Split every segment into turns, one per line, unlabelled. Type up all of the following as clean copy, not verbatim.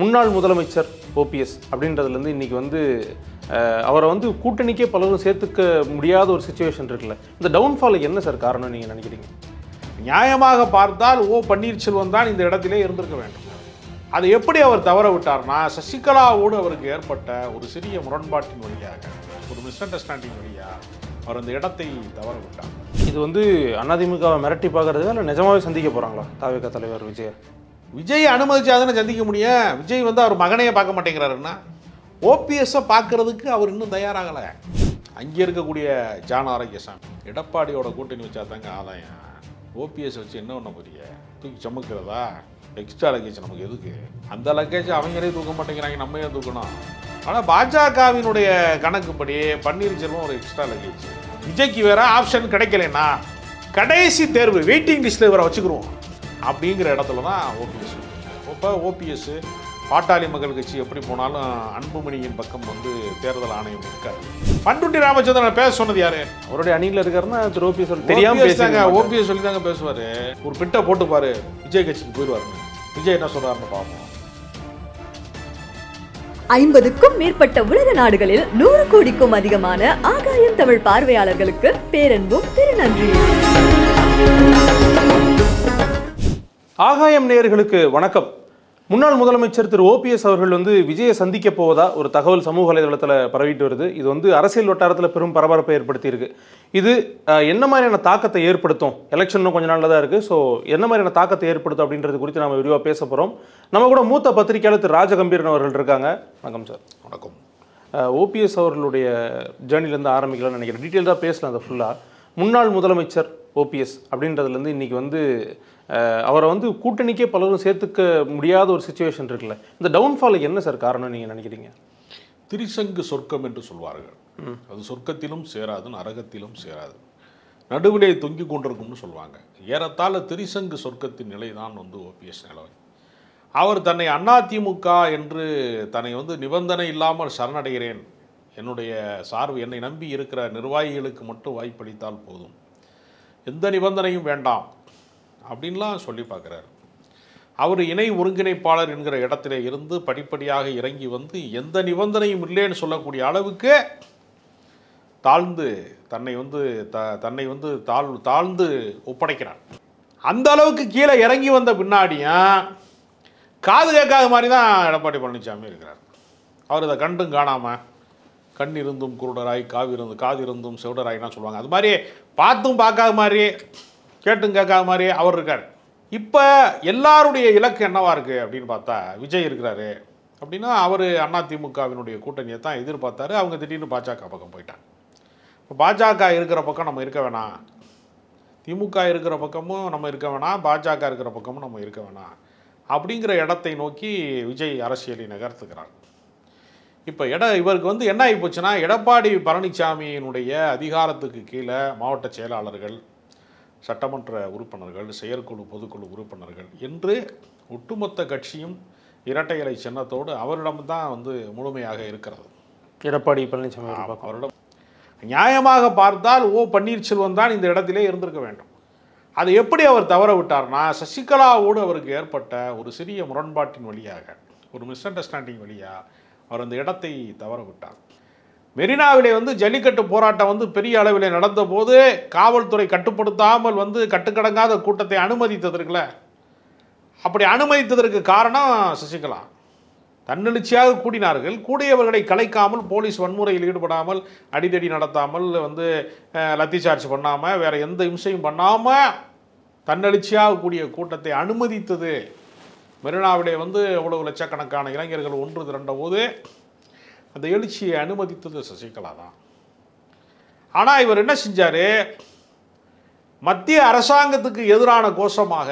முன்னாள் முதலமைச்சர் ஓபிஎஸ் அப்படின்றதுலேருந்து இன்றைக்கி வந்து அவரை வந்து கூட்டணிக்கே பலரும் சேர்த்துக்க முடியாத ஒரு சுச்சுவேஷன் இருக்குல்ல. இந்த டவுன்ஃபாலுக்கு என்ன சார் காரணம் நீங்கள் நினைக்கிறீங்க?
நியாயமாக பார்த்தால் பன்னீர்செல்வம் தான் இந்த இடத்திலே இருந்திருக்க வேண்டும். அதை எப்படி அவர் தவற விட்டார்னா, சசிகலாவோடு அவருக்கு ஏற்பட்ட ஒரு சிறிய முரண்பாட்டின் வழியாக, ஒரு மிஸ் அண்டர்ஸ்டாண்டிங் வழியாக அவர் அந்த இடத்தை தவற விட்டார்.
இது வந்து அதிமுகவை மிரட்டி பார்க்கறதுக்கா இல்லை நிஜமாவே சந்திக்க போகிறாங்களா தாவேகா தலைவர்
விஜய் அனுமதிச்சாதானே சந்திக்க முடியும். விஜய் வந்து அவர் மகனையே பார்க்க மாட்டேங்கிறாருன்னா ஓபிஎஸ்ஸை பார்க்கறதுக்கு அவர் இன்னும் தயாராகலை. அங்கே இருக்கக்கூடிய ஜான் ஆரோக்கியசாமி எடப்பாடியோட கூட்டணி வச்சா தாங்க ஆதாயம். ஓபிஎஸ் வச்சு என்ன பண்ண போறிய? தூக்கி சமைக்கிறதா? எக்ஸ்ட்ரா லக்கேஜ் நமக்கு எதுக்கு? அந்த லக்கேஜ் அவங்களே தூக்க மாட்டேங்கிறாங்க, நம்ம ஏன் தூக்கணும்? ஆனால் பாஜகவினுடைய கணக்குப்படி பன்னீர்செல்வம் ஒரு எக்ஸ்ட்ரா லக்கேஜ். விஜய்க்கு வேற ஆப்ஷன் கிடைக்கலன்னா கடைசி தேர்வு வெயிட்டிங் லிஸ்ட்டில் இவரை வச்சுக்கிடுவோம் அப்படிங்கிற இடத்துல தான் ஓபிஎஸ். இப்போ ஓபிஎஸ் பாட்டாளி மக்கள் கட்சி எப்படி போனாலும் அன்புமணியின் பக்கம் வந்து தேர்தல் ஆணையம் இருக்காரு. பண்ருட்டி ராமச்சந்திரன் பேச சொன்னது யாரு?
அவருடைய அணியில் இருக்காருன்னா திரு ஓபிஎஸ் தெரியாம பேசுறாங்க.
ஓபிஎஸ் சொல்லி தாங்க பேசுவாரு. ஒரு பிட்டை போட்டு பாரு, விஜய் கட்சிக்கு போயிடுவாருன்னு. விஜய் என்ன சொல்றாருன்னு பார்ப்போம்.
50க்கும் மேற்பட்ட உலக நாடுகளில் 100 கோடிக்கும் அதிகமான ஆகாயம் தமிழ் பார்வையாளர்களுக்கு பேரன்பும் திருநன்றி.
ஆகாயம் நேயர்களுக்கு வணக்கம். முன்னாள் முதலமைச்சர் திரு ஓபிஎஸ் அவர்கள் வந்து விஜயை சந்திக்க போவதா ஒரு தகவல் சமூக வலைதளத்தில் பரவிட்டு வருது. இது வந்து அரசியல் வட்டாரத்தில் பெரும் பரபரப்பை ஏற்படுத்தியிருக்கு. இது என்ன மாதிரியான தாக்கத்தை ஏற்படுத்தும்? எலெக்ஷன் கொஞ்சம் நாளில் தான் இருக்குது. ஸோ என்ன மாதிரியான தாக்கத்தை ஏற்படுத்தும் அப்படின்றது குறித்து நம்ம விரிவாக பேச போகிறோம். நம்ம கூட மூத்த பத்திரிகையாளர் திரு ராஜகம்பீரன் அவர்கள் இருக்காங்க. வணக்கம் சார்.
வணக்கம்.
ஓபிஎஸ் அவர்களுடைய ஜேர்னிலேருந்து ஆரம்பிக்கலாம்னு நினைக்கிறேன். டீட்டெயில்டாக பேசலாம் அதை ஃபுல்லாக. முன்னாள் முதலமைச்சர் ஓபிஎஸ் அப்படின்றதுலேருந்து இன்றைக்கி வந்து அவரை வந்து கூட்டணிக்கே பலரும் சேர்த்துக்க முடியாத ஒரு சுச்சுவேஷன் இருக்குல்ல. இந்த டவுன்ஃபாலுக்கு என்ன சார் காரணம் நீங்கள் நினைக்கிறீங்க?
திரிசங்கு சொர்க்கம் என்று சொல்வார்கள். அது சொர்க்கத்திலும் சேராது, நரகத்திலும் சேராது, நடுவிலே தொங்கி கொண்டிருக்கும்னு சொல்லுவாங்க. ஏறத்தாழ திரிசங்கு சொர்க்கத்தின் நிலை தான் வந்து ஓபிஎஸ் நிலை. அவர் தன்னை அதிமுக என்று தன்னை வந்து நிபந்தனை இல்லாமல் சரணடைகிறேன், என்னுடைய சார்பு என்னை நம்பி இருக்கிற நிர்வாகிகளுக்கு மட்டும் வாய்ப்பளித்தால் போதும், எந்த நிபந்தனையும் வேண்டாம் அப்படின்லாம் சொல்லி பார்க்குறாரு. அவர் இணை ஒருங்கிணைப்பாளர் என்கிற இடத்துல இருந்து படிப்படியாக இறங்கி வந்து எந்த நிபந்தனையும் இல்லைன்னு சொல்லக்கூடிய அளவுக்கு தாழ்ந்து தன்னை வந்து தாழ்ந்து ஒப்படைக்கிறார். அந்த அளவுக்கு கீழே இறங்கி வந்த பின்னாடியும் காது கேட்காத மாதிரி தான் எடப்பாடி பழனிசாமி இருக்கிறார். அவர் இதை கண்டும் காணாமல் கண் இருந்தும் குருடராய் காது இருந்தும் செவிடராய்னா சொல்லுவாங்க. அது மாதிரி பார்த்தும் பார்க்காத மாதிரி கேட்டும் கேட்காத மாதிரி அவர் இருக்கார். இப்போ எல்லாருடைய இலக்கு என்னவா இருக்குது அப்படின்னு பார்த்தா, விஜய் இருக்கிறாரு அப்படின்னா அவர் அதிமுகவினுடைய கூட்டணியை தான் எதிர்பார்த்தாரு. அவங்க திடீர்னு பாஜக பக்கம் போயிட்டாங்க. இப்போ பாஜக இருக்கிற பக்கம் நம்ம இருக்க வேணாம், திமுக இருக்கிற பக்கமும் நம்ம இருக்க வேணாம், பாஜக இருக்கிற பக்கமும் நம்ம இருக்க வேணாம் அப்படிங்கிற இடத்தை நோக்கி விஜய் அரசியலை நகர்த்துக்கிறார். இப்போ இவருக்கு வந்து என்ன ஆகி போச்சுன்னா, எடப்பாடி பழனிசாமியினுடைய அதிகாரத்துக்கு கீழே மாவட்ட செயலாளர்கள், சட்டமன்ற உறுப்பினர்கள், செயற்குழு பொதுக்குழு உறுப்பினர்கள் என்று ஒட்டுமொத்த கட்சியும் இரட்டை இலை சின்னத்தோடு அவரிடம்தான் வந்து முழுமையாக இருக்கிறது.
எடப்பாடி பழனிசாமி
அவரிடம் நியாயமாக பார்த்தால் பன்னீர்செல்வம் தான் இந்த இடத்திலே இருந்திருக்க வேண்டும். அதை எப்படி அவர் தவற விட்டார்னா, சசிகலாவோடு அவருக்கு ஏற்பட்ட ஒரு சிறிய முரண்பாட்டின் வழியாக, ஒரு மிஸ் அண்டர்ஸ்டாண்டிங் வழியாக அவர் அந்த இடத்தை தவற விட்டார். மெரினாவிலே வந்து ஜல்லிக்கட்டு போராட்டம் வந்து பெரிய அளவில் நடந்த போது காவல்துறை கட்டுப்படுத்தாமல் வந்து கட்டுக்கடங்காத கூட்டத்தை அனுமதித்ததற்குல, அப்படி அனுமதித்ததற்கு காரணம் சசிகலா. தன்னெழுச்சியாக கூடினார்கள். கூடியவர்களை கலைக்காமல், போலீஸ் வன்முறையில் ஈடுபடாமல், அடிதடி நடத்தாமல், வந்து லத்தி சார்ஜ் பண்ணாமல், வேறு எந்த இம்சையும் பண்ணாமல் தன்னெழுச்சியாக கூடிய கூட்டத்தை அனுமதித்தது. மெரினாவிலே வந்து எவ்வளவு லட்சக்கணக்கான இளைஞர்கள் ஒன்று திரண்ட போது அந்த எழுச்சியை அனுமதித்தது சசிகலா தான். ஆனால் இவர் என்ன செஞ்சார்? மத்திய அரசாங்கத்துக்கு எதிரான கோஷமாக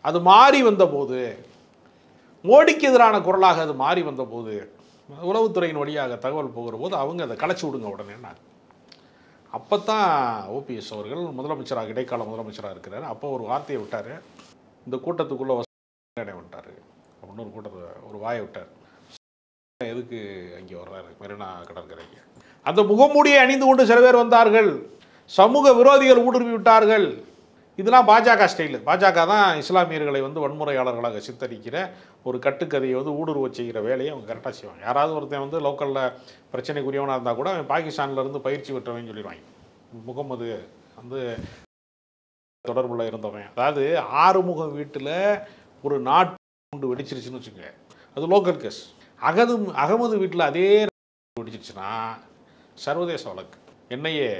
அது மாறி வந்தபோது, மோடிக்கு எதிரான குரலாக அது மாறி வந்தபோது, உளவுத்துறையின் வழியாக தகவல் போகிற போது அவங்க அதை கலைச்சி விடுங்க உடனே. அப்போ தான் ஓபிஎஸ் அவர்கள் முதலமைச்சராக, இடைக்கால முதலமைச்சராக இருக்கிறார். அப்போ ஒரு வார்த்தையை விட்டார், இந்த கூட்டத்துக்குள்ளே விட்டார் அப்படின்னு ஒரு கூட்டத்தை ஒரு வாயை விட்டார். எதுக்கு அங்கே வர்றாரு மெரினா கடற்கரைக்கு? அந்த முகமூடியை அணிந்து கொண்டு சில பேர் வந்தார்கள், சமூக விரோதிகள் ஊடுருவி விட்டார்கள், இதெல்லாம் பாஜக ஸ்டைலு. பாஜக தான் இஸ்லாமியர்களை வந்து வன்முறையாளர்களாக சித்தரிக்கிற ஒரு கட்டுக்கதையை வந்து ஊடுருவ செய்கிற வேலையை அவங்க கரெக்டாக செய்வாங்க. யாராவது ஒருத்தன் வந்து லோக்கலில் பிரச்சனைக்குரியவனாக இருந்தால் கூட அவன் பாகிஸ்தான்லேருந்து பயிற்சி பெற்றவன் சொல்லிடுவாங்க. முகமது வந்து தொடர்பில் இருந்தவன். அதாவது ஆறுமுகம் வீட்டில் ஒரு நாட்டு குண்டு வெடிச்சிருச்சுன்னு வச்சுக்கோங்க, அது லோக்கல் கேஸ். அகமது வீட்டில் அதே வெடிச்சிருச்சுன்னா சர்வதேச வழக்கு. என்ஐஏ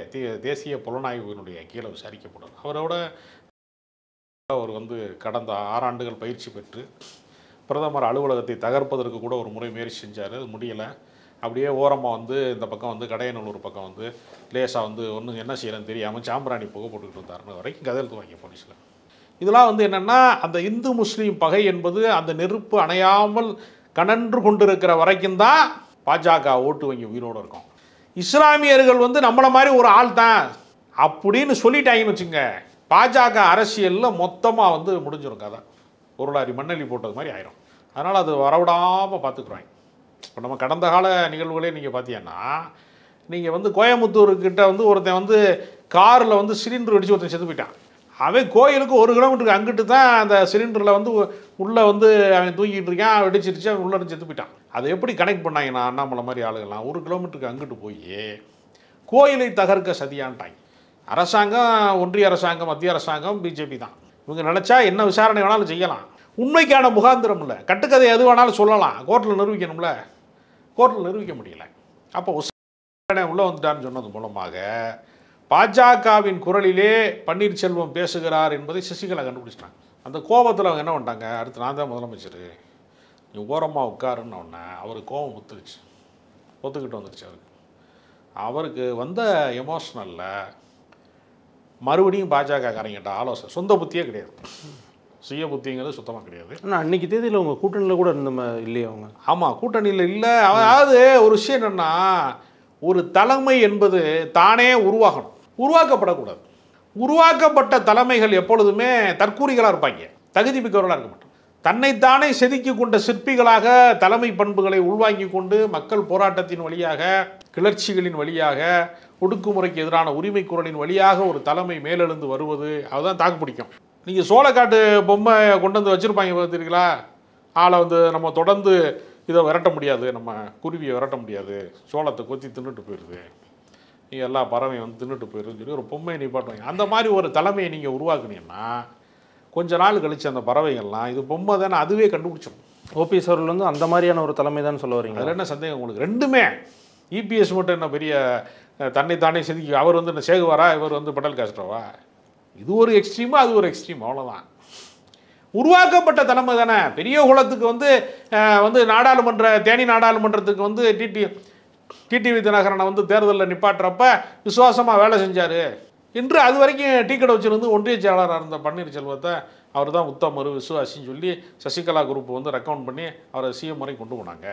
தேசிய புலனாய்வினுடைய கீழே விசாரிக்கப்படும். அவரோட அவர் வந்து கடந்த 6 ஆண்டுகள் பயிற்சி பெற்று பிரதமர் அலுவலகத்தை தகர்ப்பதற்கு கூட ஒரு முறை முயற்சி செஞ்சார். அது முடியலை. அப்படியே ஓரமாக வந்து இந்த பக்கம் வந்து கடையநல்லூர் பக்கம் வந்து லேசாக வந்து ஒன்றும் என்ன செய்யறதுன்னு தெரியாமல் சாம்பிராணி புகை போட்டுக்கிட்டு இருந்தாருன்னு வரைக்கும் கதை எழுதுவாங்க போலீஸில். இதெல்லாம் வந்து என்னென்னா, அந்த இந்து முஸ்லீம் பகை என்பது அந்த நெருப்பு அணையாமல் கனன்று கொண்டிருக்கிற வரைக்கும் தான் பாஜக ஓட்டு வங்கி உயிரோடு இருக்கும். இஸ்லாமியர்கள் வந்து நம்மளை மாதிரி ஒரு ஆள் தான் அப்படின்னு சொல்லிட்டாங்கன்னு வச்சுங்க, பாஜக அரசியலில் மொத்தமாக வந்து முடிஞ்சிடும் கதை. ஒரு லாரி மண்ணெல்லி போட்டது மாதிரி ஆயிரும். அதனால் அது வரவிடாமல் பார்த்துக்குறாங்க. இப்போ நம்ம கடந்த கால நிகழ்வுகளே நீங்கள் பார்த்தீங்கன்னா, நீங்கள் வந்து கோயம்புத்தூர்கிட்ட வந்து ஒருத்தன் வந்து காரில் வந்து சிலிண்டர் வெடிச்சு ஒருத்தன் செத்து போயிட்டான். அவன் கோயிலுக்கு 1 கிலோமீட்டருக்கு அங்கிட்டு தான் அந்த சிலிண்டரில் வந்து உள்ளே வந்து அவன் தூங்கிட்டு இருக்கான், வெடிச்சிருச்சு, அவன் உள்ளே செத்து போயிட்டான். அதை எப்படி கனெக்ட் பண்ணாங்கன்னா, அண்ணாமலை மாதிரி ஆளுகள்லாம் 1 கிலோமீட்டருக்கு அங்கிட்டு போய் கோயிலை தகர்க்க சதியான்ட்டாங்க. அரசாங்கம், ஒன்றிய அரசாங்கம், மத்திய அரசாங்கம், பிஜேபி தான். இவங்க நினச்சா என்ன விசாரணை வேணாலும் செய்யலாம். உண்மைக்கான முகாந்திரம் இல்லை, கட்டுக்கதை எது வேணாலும் சொல்லலாம். கோர்ட்டில் நிரூபிக்கணும்ல, கோர்ட்டில் நிரூபிக்க முடியல. அப்போ உள்ளே வந்துட்டான்னு சொன்னது மூலமாக பாஜகவின் குரலிலே பன்னீர்செல்வம் பேசுகிறார் என்பதை சசிகலா கண்டுபிடிச்சிட்டாங்க. அந்த கோபத்தில் அவங்க என்ன பண்ணிட்டாங்க, அடுத்து நான் தான் முதலமைச்சர், நீ ஓரமாக உட்காருன்னு ஒன்று அவருக்கு கோபம் ஒத்துருச்சு, ஒத்துக்கிட்டு வந்துருச்சு. அவருக்கு வந்த எமோஷ்னலில் மறுபடியும் பாஜக காரங்கிட்ட ஆலோசனை, சொந்த புத்தியே கிடையாது, சுய புத்திங்கிறது சுத்தமாக கிடையாது.
ஆனால் அன்றைக்கி தேதியில் உங்கள் கூட்டணியில் கூட இருந்த இல்லையே அவங்க?
ஆமாம், கூட்டணியில் இல்லை. அதாவது ஒரு விஷயம் என்னென்னா, ஒரு தலைமை என்பது தானே உருவாக்கப்படக்கூடாது. உருவாக்கப்பட்ட தலைமைகள் எப்பொழுதுமே தற்கூரிகளாக இருப்பாங்க, தகுதி மிக்கவர்களாக இருக்க மாட்டாங்க. தன்னைத்தானே செதுக்கி கொண்ட சிற்பிகளாக தலைமை பண்புகளை உள்வாங்கி கொண்டு மக்கள் போராட்டத்தின் வழியாக, கிளர்ச்சிகளின் வழியாக, ஒடுக்குமுறைக்கு எதிரான உரிமை குரலின் வழியாக ஒரு தலைமை மேலெழுந்து வருவது, அதுதான் தாக்கு பிடிக்கும். நீங்கள் சோளக்காட்டு பொம்மை கொண்டு வந்து வச்சுருப்பாங்க பார்த்துருக்கீங்களா, ஆளை வந்து நம்ம தொடர்ந்து இதை விரட்ட முடியாது, நம்ம குருவியை விரட்ட முடியாது, சோளத்தை கொத்தி தின்னுட்டு போயிடுது, எல்லா பறவையும் வந்து தின்னுட்டு போயிடுதுன்னு சொல்லி ஒரு பொம்மையை நிப்பாட்டுவாங்க. அந்த மாதிரி ஒரு தலைமையை நீங்கள் உருவாக்குனீங்கன்னா கொஞ்ச நாள் கழிச்சு அந்த பறவைகள்லாம் இது பொம்மை தானே அதுவே கண்டுபிடிச்சிடும்.
ஓபிஎஸ் அவர்கள் வந்து அந்த மாதிரியான ஒரு தலைமை தான் சொல்ல வரீங்க?
அதில் என்ன சந்தேகம் உங்களுக்கு? ரெண்டுமே. இபிஎஸ் மட்டும் என்ன பெரிய தன்னைத்தானே செதுக்கி, அவர் வந்து என்ன சேகுவாரா, இவர் வந்து பட்டேல் காஸ்ட்ரோவா? இது ஒரு எக்ஸ்ட்ரீமா, அது ஒரு எக்ஸ்ட்ரீம், அவ்வளோதான். உருவாக்கப்பட்ட தலைமை தானே. பெரிய குளத்துக்கு வந்து நாடாளுமன்ற, தேனி நாடாளுமன்றத்துக்கு வந்து டிடிவி தினகரனை வந்து தேர்தலில் நிப்பாட்டுறப்ப விசுவாசமாக வேலை செஞ்சார் என்று அது வரைக்கும் டீ கடை வச்சிருந்து ஒன்றிய செயலாளராக இருந்த பன்னீர்செல்வத்தை அவர் தான் உத்தமரு விசுவாசின்னு சொல்லி சசிகலா குரூப் வந்து ரெக்கமெண்ட் பண்ணி அவரை சிஎம் வரை கொண்டு போனாங்க.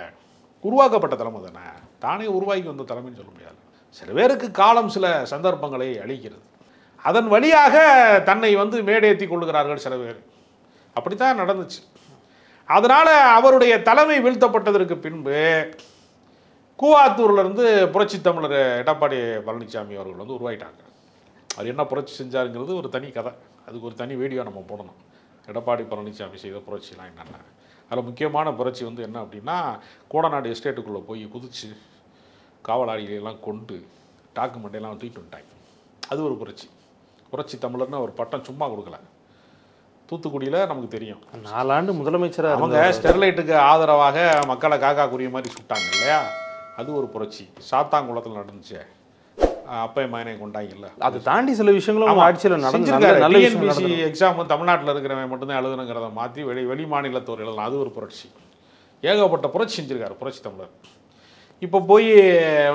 உருவாக்கப்பட்ட தலைமை தானே, தானே உருவாக்கி வந்த தலைமைன்னு சொல்ல முடியாது. சில பேருக்கு காலம் சில சந்தர்ப்பங்களை அளிக்கிறது, அதன் வழியாக தன்னை வந்து மேடேற்றி கொள்ளுகிறார்கள் சில பேர். அப்படித்தான் நடந்துச்சு. அதனால் அவருடைய தலைமை வீழ்த்தப்பட்டதற்கு பின்பு கூவாத்தூர்லேருந்து புரட்சி தமிழர் எடப்பாடி பழனிசாமி அவர்கள் வந்து உருவாயிட்டாங்க. அவர் என்ன புரட்சி செஞ்சாருங்கிறது ஒரு தனி கதை, அதுக்கு ஒரு தனி வீடியோ நம்ம போடணும். எடப்பாடி பழனிசாமி செய்த புரட்சிலாம் என்னென்ன. அதில் முக்கியமான புரட்சி வந்து என்ன அப்படின்னா, கோடநாடு எஸ்டேட்டுக்குள்ளே போய் குதிச்சு காவலாளிகளெல்லாம் கொண்டு டாக்குமெண்ட்டையெல்லாம் தூக்கிட்டு வந்துட்டாங்க. அது ஒரு புரட்சி. புரட்சி தமிழர்னு ஒரு பட்டம் சும்மா கொடுக்கல. தூத்துக்குடியில் நமக்கு தெரியும்,
4 ஆண்டு முதலமைச்சராக
அவங்க ஸ்டெர்லைட்டுக்கு ஆதரவாக மக்களை காக்கா குறிய மாதிரி சுட்டாங்க இல்லையா, அது ஒரு புரட்சி. சாத்தாங்குளத்தில் நடந்துச்சு, அப்பைய மகனை கொண்டாங்கல்ல.
அதை தாண்டி சில விஷயங்களும் ஆட்சியில்
நடந்துருக்காரு. டிஎன்பிசி எக்ஸாம் தமிழ்நாட்டில் இருக்கிறவன் மட்டும்தான் எழுதணுங்கிறத மாற்றி வெளி மாநிலத்தோர் எழுதலாம், அது ஒரு புரட்சி. ஏகப்பட்ட புரட்சி செஞ்சுருக்காரு புரட்சி தமிழர். இப்போ போய்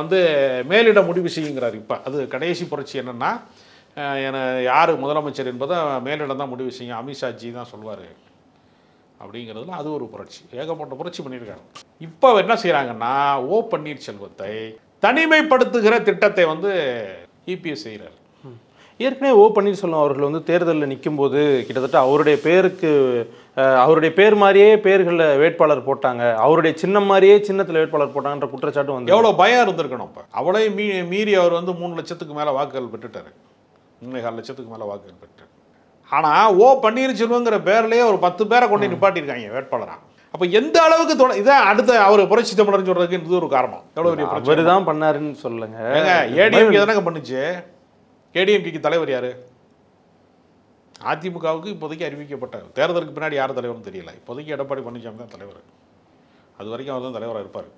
வந்து மேலிட முடிவு செய்யுங்கிறார். இப்போ அது கடைசி புரட்சி என்னென்னா, யார் முதலமைச்சர் என்பதை மேலிடம் தான் முடிவு செய்யும், அமித்ஷாஜி தான் சொல்வார் அப்படிங்கிறதுல அது ஒரு புரட்சி. ஏகப்பட்ட புரட்சி பண்ணியிருக்காங்க. இப்போ என்ன செய்கிறாங்கன்னா, ஓ பன்னீர்செல்வத்தை தனிமைப்படுத்துகிற திட்டத்தை வந்து இபிஎஸ் செய்கிறார்.
ஏற்கனவே ஓ பன்னீர்செல்வம் அவர்கள் வந்து தேர்தலில் நிற்கும்போது கிட்டத்தட்ட அவருடைய பேர் மாதிரியே பேர்களில் வேட்பாளர் போட்டாங்க, அவருடைய சின்னம் மாதிரியே சின்னத்தில் வேட்பாளர் போட்டாங்கன்ற குற்றச்சாட்டு வந்து
எவ்வளோ பயம் இருந்திருக்கணும். இப்போ அவளையும் மீறி அவர் வந்து 3 லட்சத்துக்கு மேலே வாக்குகள் பெற்றுட்டார், 3.25 லட்சத்துக்கு மேலே வாக்குகள் பெற்றார். ஆனால் பன்னீர்செல்வங்கிற பேர்லேயே ஒரு 10 பேரை கொண்டு நிப்பாட்டியிருக்காங்க வேட்பாளராக. அப்போ எந்த அளவுக்கு இதான் அடுத்த அவர் புரட்சி தமிழர்னு சொல்றதுக்கு இது ஒரு காரணம். எவ்வளோ பெரிய
அவர் தான் பண்ணாருன்னு சொல்லுங்க.
ஏடிஎம்கே தானங்க பண்ணுச்சு. ஏடிஎம்கேக்கு தலைவர் யாரு? அதிமுகவுக்கு இப்போதைக்கு அறிவிக்கப்பட்ட தேர்தலுக்கு பின்னாடி யார் தலைவர்னு தெரியல. இப்போதைக்கு எடப்பாடி பழனிசாமி தான் தலைவர். அது வரைக்கும் அவர் தான் தலைவராக இருப்பார்.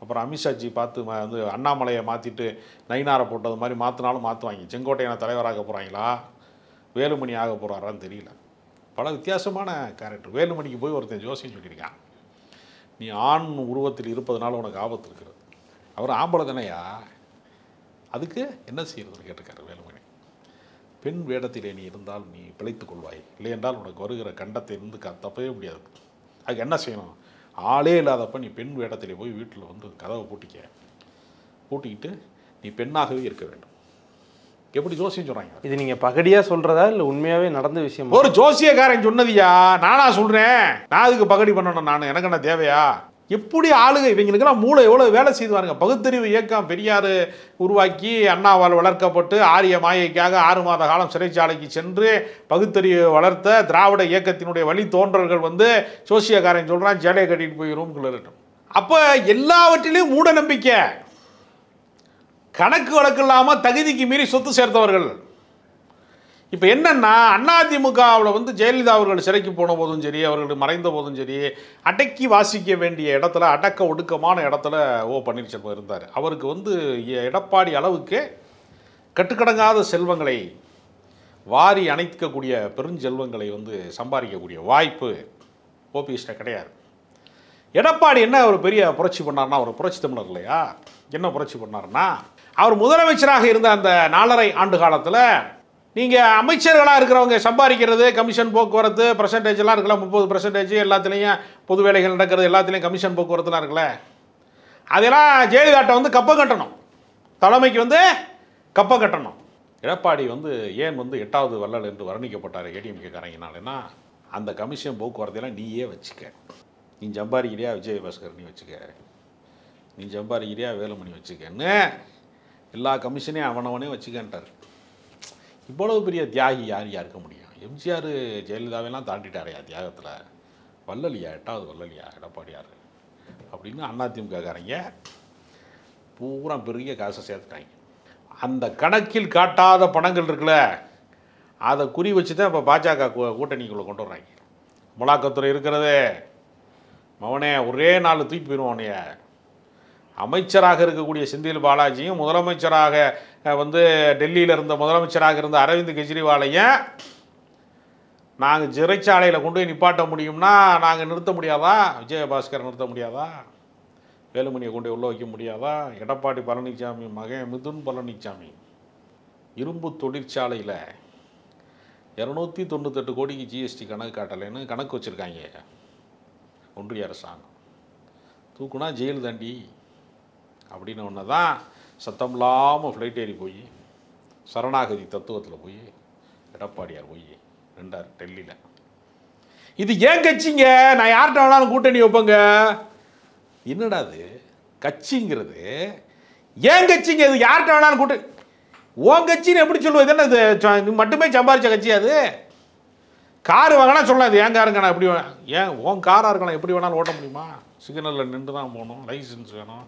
அப்புறம் அமித்ஷாஜி பார்த்து வந்து அண்ணாமலையை மாற்றிட்டு நயினாரை போட்டது மாதிரி மாற்றினாலும் மாற்றுவாங்க. செங்கோட்டையனை தலைவராக போகிறாங்களா, வேலுமணி ஆக போகிறாரான்னு தெரியல. பல வித்தியாசமான கேரக்டர். வேலுமணிக்கு போய் ஒருத்தன் ஜோசியம் சொல்லியிருக்கான், நீ ஆண் உருவத்தில் இருப்பதனால உனக்கு ஆபத்து இருக்கிறது. அவர் ஆம்பளை தானேயா, அதுக்கு என்ன செய்யறதுன்னு கேட்டிருக்காரு வேலுமணி. பெண் வேடத்திலே நீ இருந்தால் நீ பிழைத்துக் கொள்வாய், இல்லை என்றால் உனக்கு வருகிற கண்டத்தை இருந்து தப்பவே முடியாது. அதுக்கு என்ன செய்யணும், ஆளே இல்லாதப்ப நீ பெண் வேடத்திலே போய் வீட்டில் வந்து கதவை பூட்டிக்கிட்டு நீ பெண்ணாகவே இருக்க வேண்டும். எப்படி ஜோசியம் சொல்றாங்க? இது
நீங்க பகடியா சொல்றதா இல்ல உண்மையாவே நடந்த விஷயம்?
ஒரு ஜோசியக்காரன் சொன்னதியா, நானா சொல்றேன். நான் அதுக்கு பகடி பண்ணணும், நான் எனக்கு என்ன தேவையா? எப்படி ஆளுங்க இவங்களுக்கெல்லாம் மூளை எவ்வளோ வேலை செய்வாருங்க. பகுத்தறிவு இயக்கம் பெரியார் உருவாக்கி அண்ணாவால் வளர்க்கப்பட்டு ஆரிய மாயைக்காக 6 மாத காலம் சிறைச்சாலைக்கு சென்று பகுத்தறிவு வளர்த்த திராவிட இயக்கத்தினுடைய வழி தோன்றல்கள் வந்து ஜோசியக்காரன் சொல்கிறான் ஜேலையை கட்டிட்டு போய் ரூம்குள்ள இருக்கட்டும். அப்போ எல்லாவற்றிலையும் மூட நம்பிக்கை, கணக்கு வழக்கு இல்லாமல் தகுதிக்கு மீறி சொத்து சேர்த்தவர்கள். இப்போ என்னன்னா அதிமுகவில் வந்து ஜெயலலிதா அவர்கள் சிறைக்கு போன போதும் சரி, அவர்கள் மறைந்த போதும் சரி, அடக்கி வாசிக்க வேண்டிய இடத்துல, அடக்க ஒடுக்கமான இடத்துல பன்னீர்செல்வம் இருந்தார். அவருக்கு வந்து எடப்பாடி அளவுக்கு கட்டுக்கடங்காத செல்வங்களை வாரி அணைக்கக்கூடிய பெருஞ்செல்வங்களை வந்து சம்பாதிக்கக்கூடிய வாய்ப்பு ஓபிஎஸ்ட கிடையாது. எடப்பாடி என்ன ஒரு பெரிய புரட்சி பண்ணார்னா, ஒரு புரட்சி தமிழர் இல்லையா? என்ன புரட்சி பண்ணார்னா, அவர் முதலமைச்சராக இருந்த அந்த 4.5 ஆண்டு காலத்தில் நீங்கள் அமைச்சர்களாக இருக்கிறவங்க சம்பாதிக்கிறது, கமிஷன் போக்குவரத்து பர்சன்டேஜ்லாம் இருக்குல்ல, 30% எல்லாத்துலேயும் பொது வேலைகள் நடக்கிறது, எல்லாத்துலேயும் கமிஷன் போக்குவரத்துலாம் இருக்குல்ல, அதெல்லாம் ஜெயலலிதாட்ட வந்து கப்பம் கட்டணும், தலைமைக்கு வந்து கப்பம் கட்டணும். எடப்பாடி வந்து ஏன் வந்து 8வது வள்ளல் என்று வர்ணிக்கப்பட்டார் ஏடிஎம்கே காரங்கனாலன்னா, அந்த கமிஷன் போக்குவரத்தையெல்லாம் நீயே வச்சுக்க, நீ சம்பாதிக்கிறியா விஜயபாஸ்கர் நீ வச்சுக்க, நீ சம்பாதிக்கிறியா வேலுமணி வச்சுக்கன்னு எல்லா கமிஷனையும் அவனவனே வச்சுக்கன்ட்டார். இவ்வளவு பெரிய தியாகி யார் இருக்க முடியும்? எம்ஜிஆர் ஜெயலலிதாவெல்லாம் தாண்டிட்டாரையா தியாகத்தில்? வள்ளலியா, 8வது வள்ளலியா எடப்பாடியார் அப்படின்னு அதிமுககாரங்க பூரா பெரிய காசை சேர்த்துட்டாங்க. அந்த கணக்கில் காட்டாத பணங்கள் இருக்குல்ல, அதை குறி வச்சு தான் இப்போ பாஜக கூட்டணிக்குள்ளே கொண்டு வர்றாங்க. அமலாக்கத்துறை இருக்கிறது மவனே ஒரே நாள் தூக்கி போயிடுவானைய. அமைச்சராக இருக்கக்கூடிய செந்தில் பாலாஜியும் முதலமைச்சராக வந்து டெல்லியில் இருந்த முதலமைச்சராக இருந்த அரவிந்த் கெஜ்ரிவாலையும் நாங்கள் சிறைச்சாலையில் கொண்டு போய் நிப்பாட்ட முடியும்னா நாங்கள் நிறுத்த முடியாதா? விஜயபாஸ்கர் நிறுத்த முடியாதா? வேலுமணியை கொண்டு உள்ள வைக்க முடியாதா? எடப்பாடி பழனிசாமி மகன் மிதுன் பழனிசாமி இரும்பு தொழிற்சாலையில் 298 கோடிக்கு ஜிஎஸ்டி கணக்கு காட்டலைன்னு கணக்கு வச்சுருக்காங்க ஒன்றிய அரசாங்கம். தூக்குனா ஜெயில் தாண்டி அப்படின்னு ஒன்று தான் சத்தம் இல்லாமல் ஃப்ளைட் ஏறி போய் சரணாகதி தத்துவத்தில் போய் எடப்பாடியார் போய் நின்றார் டெல்லியில். இது ஏன் கட்சிங்க, நான் யார்கிட்ட வேணாலும் கூட்டணி வைப்பேங்க. என்னடா அது கட்சிங்கிறது? ஏன் கட்சிங்க இது? யார்கிட்ட வேணாலும் கூட்டணி, உன் கட்சின்னு எப்படி சொல்லுவது? என்ன இது மட்டுமே சம்பாதிச்ச கட்சி அது? கார் வாங்கினா சொல்லலாம் இது ஏன் காருங்கண்ணா, எப்படி ஏன் உன் காராக இருக்கலாம், எப்படி வேணாலும் ஓட்ட முடியுமா? சிக்னலில் நின்று தான் போகணும், லைசன்ஸ் வேணும்,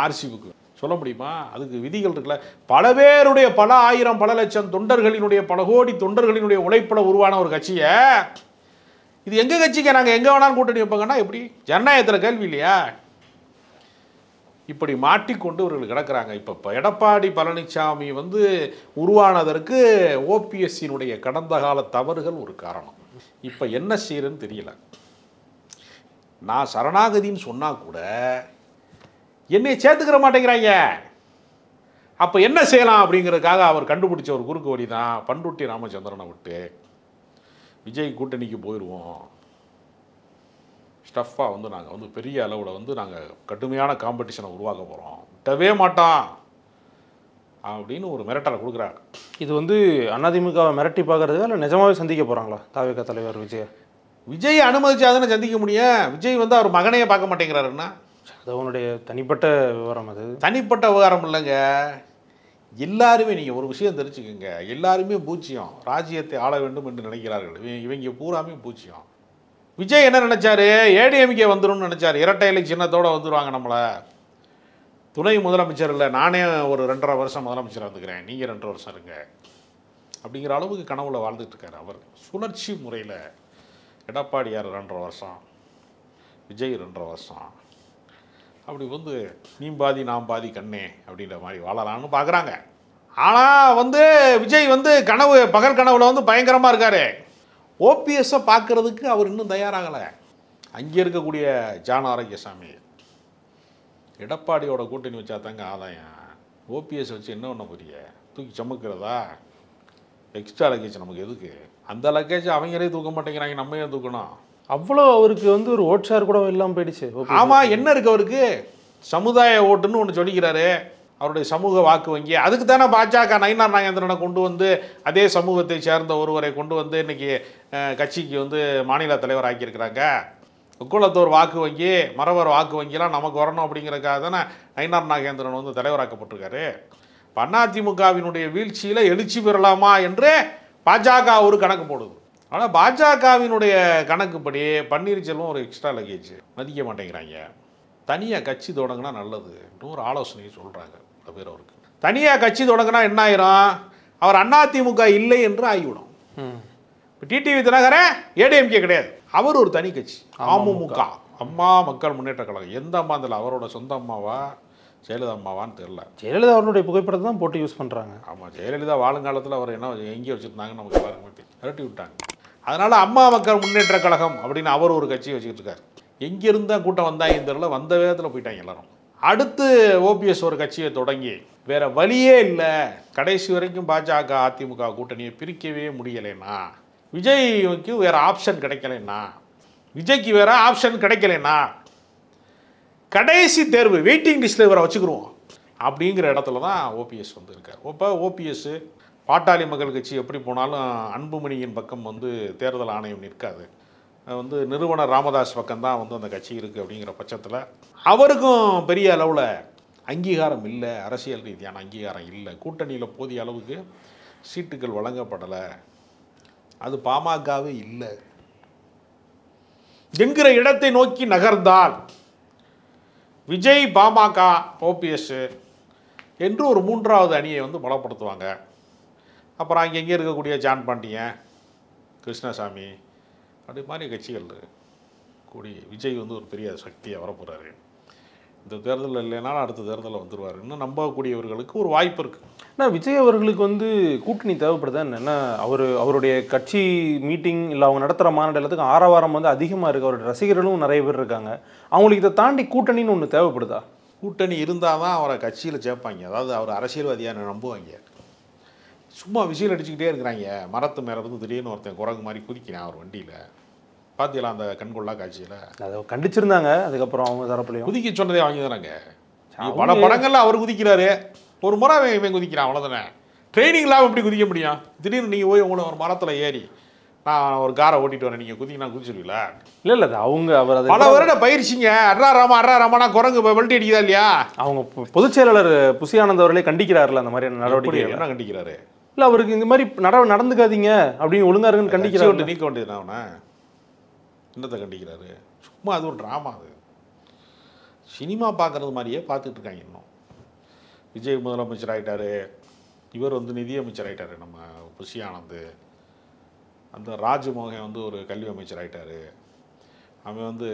ஆர்சி புக்கு சொல்ல முடியுமா? அதுக்கு விதிகள் இருக்குல்ல. பல பேருடைய பல ஆயிரம் பல லட்சம் தொண்டர்களினுடைய பல கோடி தொண்டர்களினுடைய உழைப்பில் உருவான ஒரு கட்சியை இது எங்கள் கட்சிக்கு நாங்கள் எங்கே வேணாலும் கூட்டணி வைப்பாங்கன்னா எப்படி? ஜனநாயகத்தில் கேள்வி இல்லையா? இப்படி மாட்டிக்கொண்டு இவர்கள் கிடக்கிறாங்க. இப்போ எடப்பாடி பழனிசாமி வந்து உருவானதற்கு ஓபிஎஸ்சியினுடைய கடந்த கால தவறுகள் ஒரு காரணம். இப்போ என்ன செய்யறதுன்னு தெரியல. நான் சரணாகதின்னு சொன்னால் கூட என்னை சேர்த்துக்கிற மாட்டேங்கிறாங்க. அப்போ என்ன செய்யலாம் அப்படிங்கிறதுக்காக அவர் கண்டுபிடிச்ச ஒரு குறுக்கு வழி தான் பண்ருட்டி ராமச்சந்திரனை விட்டு விஜய் கூட்டணிக்கு போயிடுவோம், ஸ்டஃப்பாக வந்து நாங்கள் வந்து பெரிய அளவில் வந்து நாங்கள் கடுமையான காம்படிஷனை உருவாக்க போகிறோம், விட்டவே மாட்டோம் அப்படின்னு ஒரு மிரட்டலை கொடுக்குறாங்க.
இது வந்து அதிமுகவை மிரட்டி பார்க்குறதா இல்லை நிஜமாவே சந்திக்க போகிறாங்களா தாவேகா தலைவர் விஜய்?
விஜய் அனுமதிச்சாதானே சந்திக்க முடியும். விஜய் வந்து அவர் மகனையே பார்க்க மாட்டேங்கிறாருன்னா
அது அவனுடைய தனிப்பட்ட விவரம். அது
தனிப்பட்ட விவகாரம் இல்லைங்க. எல்லாருமே நீங்கள் ஒரு விஷயம் தெரிஞ்சுக்கோங்க, எல்லாருமே பூச்சியம். ராஜ்யத்தை ஆள வேண்டும் என்று நினைக்கிறார்கள். இவங்க பூராமே பூச்சியம். விஜய் என்ன நினைச்சாரு? ஏடிஎம்கே வந்துடும் நினைச்சாரு. இரட்டை இலை சின்னத்தோட வந்துடுவாங்க நம்மளை. துணை முதலமைச்சர் இல்லை, நானே ஒரு 2.5 வருஷம் முதலமைச்சராக இருந்துக்கிறேன், நீங்கள் 2 வருஷம் இருங்க அப்படிங்கிற அளவுக்கு கனவுல வாழ்ந்துட்டு இருக்காரு அவர். சுழற்சி முறையில் எடப்பாடியார் 2.5 வருஷம், விஜய் 2.5 வருஷம், அப்படி வந்து நீ பாதி நான் பாதி கண்ணே அப்படின்ற மாதிரி வாழலான்னு பார்க்குறாங்க. ஆனால் வந்து விஜய் வந்து கனவு, பகல் கனவுல வந்து பயங்கரமாக இருக்காரு. ஓபிஎஸ்ஸை பார்க்குறதுக்கு அவர் இன்னும் தயாராகலை. அங்கே இருக்கக்கூடிய ஜான் ஆரோக்கியசாமி எடப்பாடியோட கூட்டணி வச்சா தாங்க ஆதாயம். ஓபிஎஸ் வச்சு என்ன பண்ண போறிய? தூக்கி சமுக்கிறதா? எக்ஸ்ட்ரா லக்கேஜ் நமக்கு எதுக்கு? அந்த லக்கேஜ் அவங்களே தூக்க மாட்டேங்கிறாங்க, நம்ம ஏன் தூக்கணும்?
அவ்வளோ அவருக்கு வந்து ஒரு ஓட் ஷேர் கூட இல்லாமல் போயிடுச்சு.
ஆமாம், என்ன இருக்குது அவருக்கு? சமுதாய ஓட்டுன்னு ஒன்று சொல்லிக்கிறாரு, அவருடைய சமூக வாக்கு வங்கி. அதுக்கு தானே பாஜக நயினார் நாகேந்திரனை கொண்டு வந்து, அதே சமூகத்தை சேர்ந்த ஒருவரை கொண்டு வந்து இன்னைக்கு கட்சிக்கு வந்து மாநில தலைவர் ஆக்கியிருக்கிறாங்க. உக்குளத்தோர் வாக்கு வங்கி, மறவர் வாக்கு வங்கிலாம் நமக்கு வரணும் அப்படிங்கிறதுக்காக தானே நயினார் நாகேந்திரன் வந்து தலைவராக்கப்பட்டிருக்காரு. அதிமுகவினுடைய வீழ்ச்சியில் எழுச்சி பெறலாமா என்று பாஜக ஒரு கணக்கு போடுது. ஆனால் பாஜகவினுடைய கணக்குப்படி பன்னீர்செல்வம் ஒரு எக்ஸ்ட்ரா லக்கேஜ், மதிக்க மாட்டேங்கிறாங்க. தனியாக கட்சி தொடங்கினா நல்லது ஒரு ஆலோசனையை சொல்கிறாங்க பல பேர். அவருக்கு தனியாக கட்சி தொடங்கினா என்ன ஆயிரும்? அவர் அதிமுக இல்லை என்று ஆகிவிடும். இப்போ டிடிவி தினகரன் ஏடிஎம்கே கிடையாது, அவர் ஒரு தனி கட்சி, அமமுக, அம்மா மக்கள் முன்னேற்ற கழகம். எந்த அம்மா இருந்தாலும் அவரோட சொந்த அம்மாவா ஜெயலலிதா அம்மாவான்னு தெரில.
ஜெயலலிதா அவருடைய புகைப்படத்தை தான் போட்டு யூஸ் பண்ணுறாங்க.
ஆமாம், ஜெயலலிதா வாழுங்காலத்தில் அவர் என்ன எங்கே வச்சுருந்தாங்கன்னு நமக்கு எல்லாருக்குமே விரட்டி விட்டாங்க. அதனால் அம்மா மக்கள் முன்னேற்ற கழகம் அப்படின்னு அவர் ஒரு கட்சியை வச்சுக்கிட்டு இருக்காரு. எங்கே இருந்தால் கூட்டம் வந்தாங்க தெரியல, வந்த வேகத்தில் போயிட்டாங்க எல்லாரும். அடுத்து ஓபிஎஸ் ஒரு கட்சியை தொடங்கி வேற வழியே இல்லை, கடைசி வரைக்கும் பாஜக அதிமுக கூட்டணியை பிரிக்கவே முடியலைன்னா, விஜய்க்கு வேற ஆப்ஷன் கிடைக்கலைன்னா, விஜய்க்கு வேற ஆப்ஷன் கிடைக்கலைன்னா கடைசி தேர்வு வெயிட்டிங் லிஸ்ட்டில் இவரை வச்சுக்கிடுவோம் அப்படிங்கிற இடத்துல தான் ஓபிஎஸ் வந்து இருக்கார். இப்போ ஓபிஎஸ் பாட்டாளி மக்கள் கட்சி எப்படி போனாலும் அன்புமணியின் பக்கம் வந்து தேர்தல் ஆணையம் நிற்காது, வந்து நிறுவனர் ராமதாஸ் பக்கம்தான் வந்து அந்த கட்சி இருக்குது. அப்படிங்கிற பட்சத்தில் அவருக்கும் பெரிய அளவில் அங்கீகாரம் இல்லை, அரசியல் ரீதியான அங்கீகாரம் இல்லை. கூட்டணியில் போதிய அளவுக்கு சீட்டுகள் வழங்கப்படலை, அது பாமகவே இல்லை என்கிற இடத்தை நோக்கி நகர்ந்தால் விஜய், பாமக, ஓபிஎஸ் என்று ஒரு 3வது அணியை வந்து பலப்படுத்துவாங்க. அப்புறம் அங்கங்கே இருக்கக்கூடிய ஜான் பாண்டியன், கிருஷ்ணசாமி அப்படி மாதிரி கட்சிகள் கூடி விஜய் வந்து ஒரு பெரிய சக்தியாக வரப்போகிறாரு. இந்த தேர்தலில் இல்லைனாலும் அடுத்த தேர்தலில் வந்துடுவார். இன்னும் நம்பக்கூடியவர்களுக்கு ஒரு வாய்ப்பு இருக்குது.
ஆனால் விஜய் அவர்களுக்கு வந்து கூட்டணி தேவைப்படுதா என்ன? அவருடைய கட்சி மீட்டிங் இல்லை அவங்க நடத்துகிற மாநாடு எல்லாத்துக்கும் ஆரவாரம் வந்து அதிகமாக இருக்குது. அவருடைய ரசிகர்களும் நிறைய பேர் இருக்காங்க. அவங்களுக்கு இதை தாண்டி கூட்டணின்னு ஒன்று தேவைப்படுதா?
கூட்டணி இருந்தால் தான் அவரை கட்சியில் சேர்ப்பாங்க. அதாவது அவர் அரசியல்வாதியாக நம்புவாங்க. சும்மா விசில் அடிச்சுக்கிட்டே இருக்கிறாங்க. மரத்து மேலே இருந்து திடீர்னு ஒருத்தன் குரங்கு மாதிரி குதிக்கிறான் அவர் வண்டியில். பார்த்தீங்களா அந்த கண்கொள்ளா காட்சியில்? அதை
கண்டிச்சிருந்தாங்க. அதுக்கப்புறம் அவங்க தரப்புலையும்
குதிக்க சொன்னதே வாங்கி தானாங்க. பல படங்கள்ல அவர் குதிக்கிறாரு, ஒரு முறை இவன் குதிக்கிறான், அவ்வளோதானே. ட்ரைனிங்லாம் எப்படி குதிக்க முடியும்? திடீர்னு நீங்கள் போய் உங்களை ஒரு மரத்தில் ஏறி நான் ஒரு காரை ஓட்டிட்டு வரேன், நீங்கள் குதிக்கினா குதிச்சிருவீங்களா?
இல்லை அது அவங்க அவர் அதை
பல வருட பயிற்சிங்க. அட்ரா ராமானா குரங்கு பெல்ட் அடிக்குதா இல்லையா?
அவங்க பொதுச் செயலாளர் புசி ஆனந்த் அவர்களே கண்டிக்கிறாருல அந்த மாதிரியான நடவடிக்கை.
என்ன கண்டிக்கிறாரு?
இல்லை அவருக்கு இந்த மாதிரி நடந்துக்காதீங்க அப்படின்னு ஒழுங்கா இருக்குன்னு கண்டிக்கிறாரு.
நீக்க வேண்டியது அவனை என்னத்தை கண்டிக்கிறாரு? சும்மா அது ஒரு ட்ராமா. அது சினிமா பார்க்குறது மாதிரியே பார்த்துட்டு இருக்காங்க. இன்னும் விஜய் முதலமைச்சர் ஆகிட்டாரு, இவர் வந்து நிதியமைச்சர் ஆகிட்டாரு, நம்ம புஷி ஆனந்த். அந்த ராஜ்மோகன் வந்து ஒரு கல்வி அமைச்சர் ஆகிட்டாரு. அவன் வந்து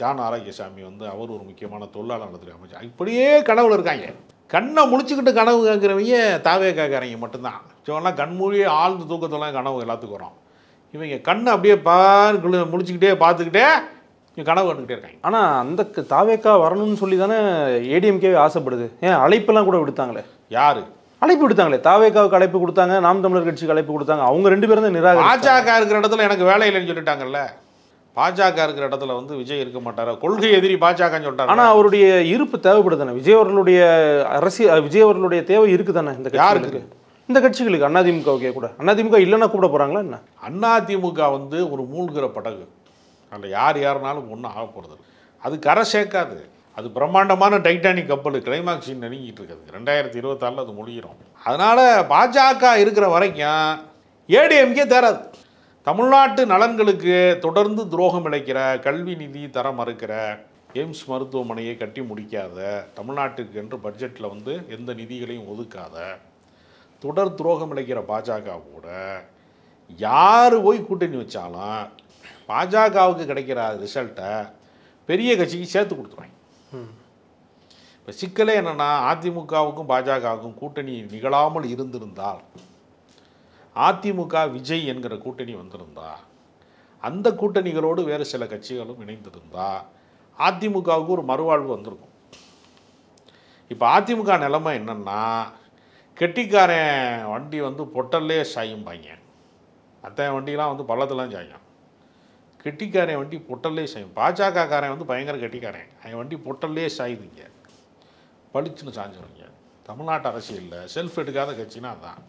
ஜான் ஆரோக்கியசாமி வந்து அவர் ஒரு முக்கியமான தொழிலாளர் நலத்துறை அமைச்சர். இப்படியே கனவுல இருக்காங்க. கண்ணை முழிச்சுக்கிட்டு கனவு கேட்குறவங்க தாவே கேட்குறவங்க மட்டும்தான். இவங்கெல்லாம் கண்மூழியே ஆழ்ந்த தூக்கத்தெல்லாம் கனவு எல்லாத்துக்கும் வரும். இவங்க கண்ணை அப்படியே முழிச்சுக்கிட்டே பார்த்துக்கிட்டே இவங்க கனவு கண்டுக்கிட்டே இருக்காங்க.
ஆனால் அந்த தாவேக்கா வரணும்னு சொல்லி தானே ஏடிஎம்கே ஆசைப்படுது. ஏன் அழைப்பெல்லாம் கூட விடுத்தாங்களே?
யார்
அழைப்பு விடுத்தாங்களே? தாவேக்காவுக்கு அழைப்பு கொடுத்தாங்க, நாம் தமிழர் கட்சிக்கு அழைப்பு கொடுத்தாங்க. அவங்க 2 பேரும் தான் நிராகரி.
பாஜக இருக்கிற இடத்துல எனக்கு வேலை இல்லைன்னு சொல்லிட்டாங்கல்ல. பாஜக இருக்கிற இடத்துல வந்து விஜய் இருக்க மாட்டாரா? கொள்கை எதிரி பாஜகன்னு சொல்லிட்டாங்க.
ஆனால் அவருடைய இருப்பு தேவைப்படுதானே? விஜய் அவர்களுடைய விஜய் அவர்களுடைய தேவை இருக்குதானே இந்த
யாருக்கு?
இந்த கட்சிகளுக்கு. அதிமுகவுக்கே கூட. அதிமுக இல்லைன்னா கூப்பிட போகிறாங்களா என்ன?
அதிமுக வந்து ஒரு மூழ்கிற படகு. அதில் யாருனாலும் ஒன்றும் ஆக போகிறது. அது கரை சேர்க்காது. அது பிரம்மாண்டமான டைட்டானிக் கப்பல் கிளைமாக்ஸ் சீன் நெருங்கிட்டு இருக்குது. 2026 அது முடிகிறோம். அதனால் பாஜக இருக்கிற வரைக்கும் ஏடிஎம்கே தேராது. தமிழ்நாட்டு நலன்களுக்கு தொடர்ந்து துரோகம் இழைக்கிற, கல்வி நிதி தர மறுக்கிற, எய்ம்ஸ் மருத்துவமனையை கட்டி முடிக்காத, தமிழ்நாட்டுக்கு என்று பட்ஜெட்டில் எந்த நிதிகளையும் ஒதுக்காத, தொடர் துரோகம் இழைக்கிற பாஜக கூட யார் போய் கூட்டணி வச்சாலும் பாஜகவுக்கு கிடைக்கிற ரிசல்ட்டை பெரிய கட்சிக்கு சேர்த்து கொடுத்துருவாங்க. இப்போ சிக்கலே என்னென்னா, அதிமுகவுக்கும் பாஜகவுக்கும் கூட்டணி நிகழாமல் இருந்திருந்தால், அதிமுக விஜய் என்கிற கூட்டணி வந்திருந்தா, அந்த கூட்டணிகளோடு வேறு சில கட்சிகளும் இணைந்திருந்தா அதிமுகவுக்கு ஒரு மறுவாழ்வு வந்திருக்கும். இப்போ அதிமுக நிலைமை என்னென்னா, கெட்டிக்காரன் வண்டி பொட்டல்லே சாயும்பாங்க. மற்ற வண்டிலாம் பள்ளத்தெல்லாம் சாயும். கெட்டிக்காரன் வண்டி பொட்டல்லே சாயும். பாஜகக்காரன் பயங்கர கெட்டிக்காரன். அவன் வண்டி பொட்டல்லே சாயுதுங்க, பளிச்சுன்னு சாஞ்சிருங்க. தமிழ்நாட்டு அரசியலில் செல்ஃப் எடுக்காத கட்சினா அதான்.